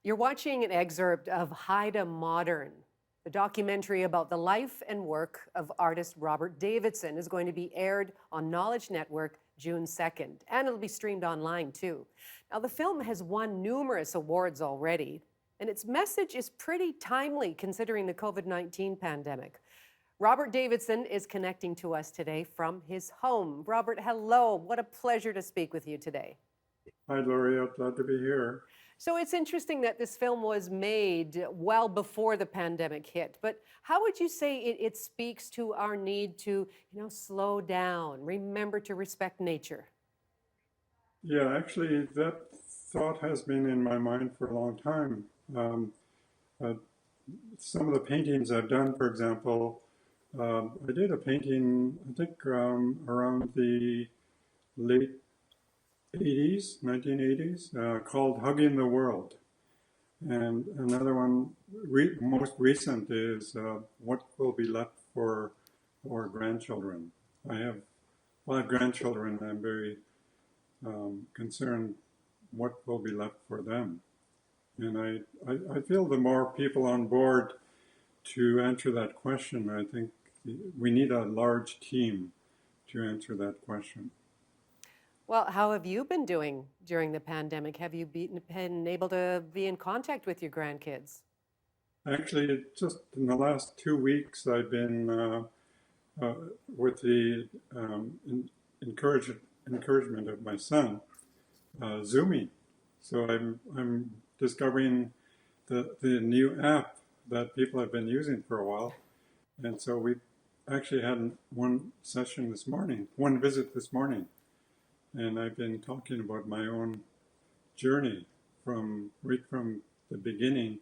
You're watching an excerpt of Haida Modern. The documentary about the life and work of artist Robert Davidson is going to be aired on Knowledge Network June 2nd, and it'll be streamed online too. Now, the film has won numerous awards already, and its message is pretty timely considering the COVID-19 pandemic. Robert Davidson is connecting to us today from his home. Robert, hello. What a pleasure to speak with you today. Hi, Laurie. I'm glad to be here. So it's interesting that this film was made well before the pandemic hit, but how would you say it speaks to our need to, slow down, remember to respect nature? Yeah, actually, that thought has been in my mind for a long time. Uh, some of the paintings I've done, for example, I did a painting, I think around the late 1980s, called Hugging the World. And another one, most recent, is What Will Be Left for Our Grandchildren. I have 5 grandchildren, and I'm very concerned what will be left for them. And I feel the more people on board to answer that question, I think we need a large team to answer that question. Well, how have you been doing during the pandemic? Have you been able to be in contact with your grandkids? Actually, just in the last 2 weeks, I've been with the encouragement of my son, Zooming. So I'm discovering the new app that people have been using for a while. And so we actually had one visit this morning. And I've been talking about my own journey right from the beginning.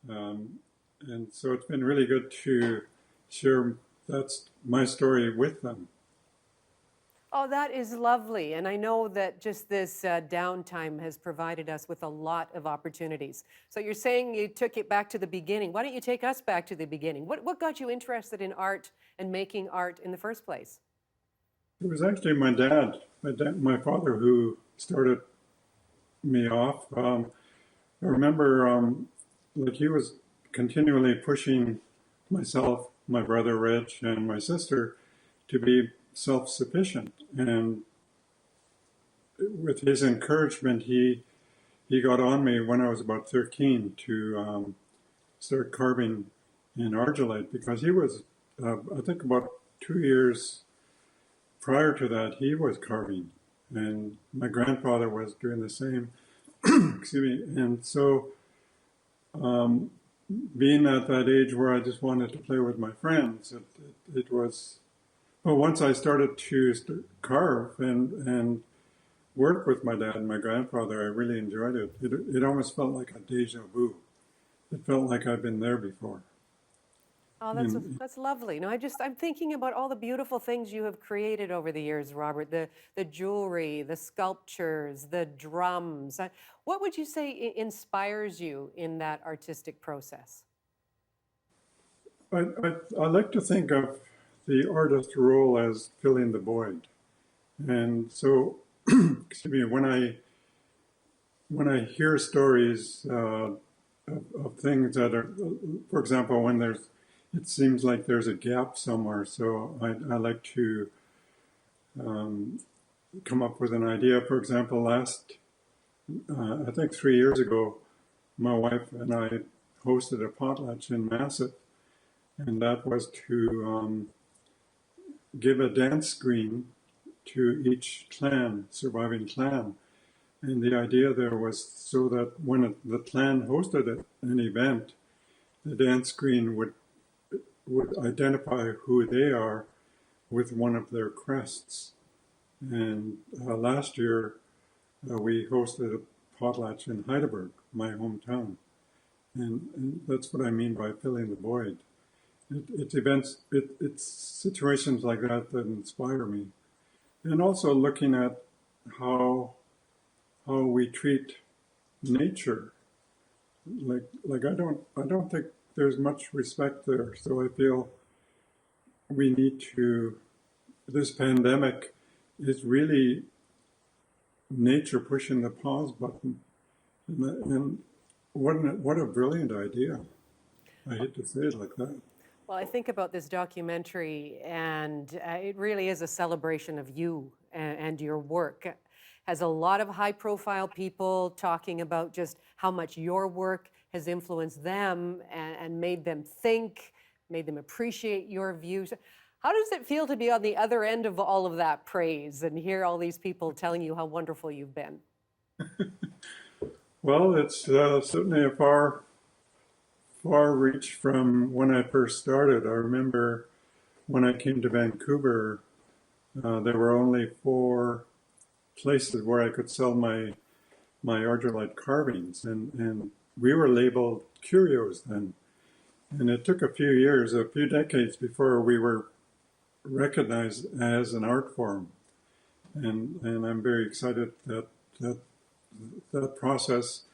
And so it's been really good to share that's my story with them. Oh, that is lovely. And I know that just this downtime has provided us with a lot of opportunities. So you're saying you took it back to the beginning. Why don't you take us back to the beginning? What got you interested in art and making art in the first place? It was actually my father, who started me off. I remember like he was continually pushing myself, my brother Rich, and my sister to be self-sufficient. And with his encouragement, he got on me when I was about 13 to start carving in argillite, because he was, I think about 2 years prior to that, he was carving, and my grandfather was doing the same. Excuse me. And so, being at that age where I just wanted to play with my friends, it was. Well, once I started to carve and work with my dad and my grandfather, I really enjoyed it. It almost felt like a deja vu. It felt like I'd been there before. Oh, that's lovely. No, I'm thinking about all the beautiful things you have created over the years, Robert. The jewelry, the sculptures, the drums. What would you say inspires you in that artistic process? I like to think of the artist role as filling the void. And so, excuse me, when I hear stories of things that are, for example, it seems like there's a gap somewhere. So I like to come up with an idea. For example, I think 3 years ago, my wife and I hosted a potlatch in Massett, and that was to give a dance screen to each surviving clan. And the idea there was so that when the clan hosted an event, the dance screen would identify who they are with one of their crests. And last year, we hosted a potlatch in Heidelberg, my hometown. And that's what I mean by filling the void. It's situations like that inspire me. And also looking at how we treat nature. Like I don't think there's much respect there. So I feel we need to. This pandemic is really nature pushing the pause button, and what a brilliant idea. I hate to say it like that. Well, I think about this documentary, and it really is a celebration of you and your work. It has a lot of high-profile people talking about just how much your work has influenced them and made them think, made them appreciate your views. How does it feel to be on the other end of all of that praise and hear all these people telling you how wonderful you've been? Well, it's certainly a far reach from when I first started. I remember when I came to Vancouver, there were only 4 places where I could sell my argillite carvings, and we were labeled curios then. And it took a few decades before we were recognized as an art form. And I'm very excited that process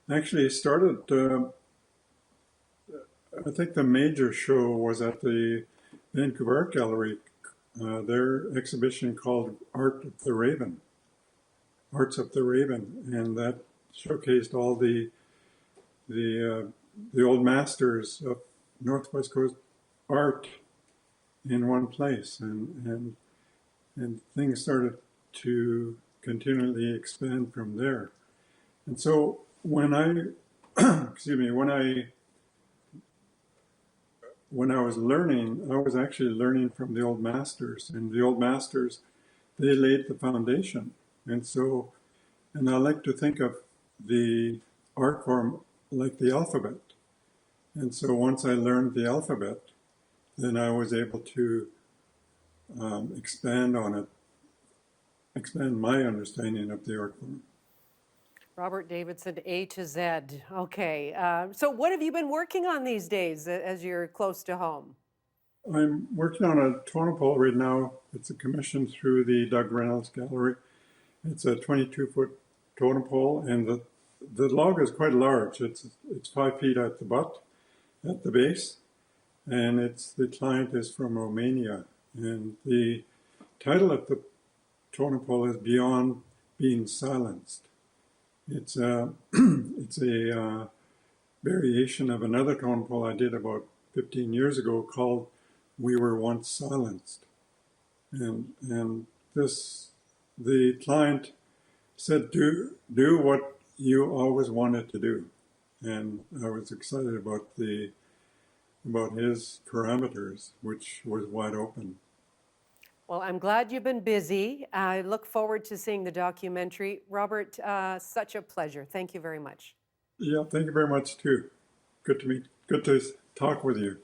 actually started. I think the major show was at the Vancouver Art Gallery, their exhibition called Arts of the Raven, and that showcased all the old masters of Northwest Coast art in one place, and things started to continually expand from there. And so when I, excuse me, when I was learning, I was actually learning from the old masters, and the old masters, they laid the foundation. And so, and I like to think of the art form like the alphabet. And so once I learned the alphabet, then I was able to expand on it, expand my understanding of the art form. Robert Davidson, A to Z. Okay. So what have you been working on these days as you're close to home? I'm working on a tonopole right now. It's a commission through the Doug Reynolds Gallery. It's a 22-foot tonopole, and the log is quite large. It's 5 feet at the butt, at the base, and the client is from Romania. And the title of the tonopole is Beyond Being Silenced. It's a variation of another tonopole I did about 15 years ago called We Were Once Silenced. And the client said, do what you always wanted to do. And I was excited about his parameters, which was wide open. Well, I'm glad you've been busy. I look forward to seeing the documentary. Robert, such a pleasure. Thank you very much. Yeah, thank you very much too. Good to talk with you.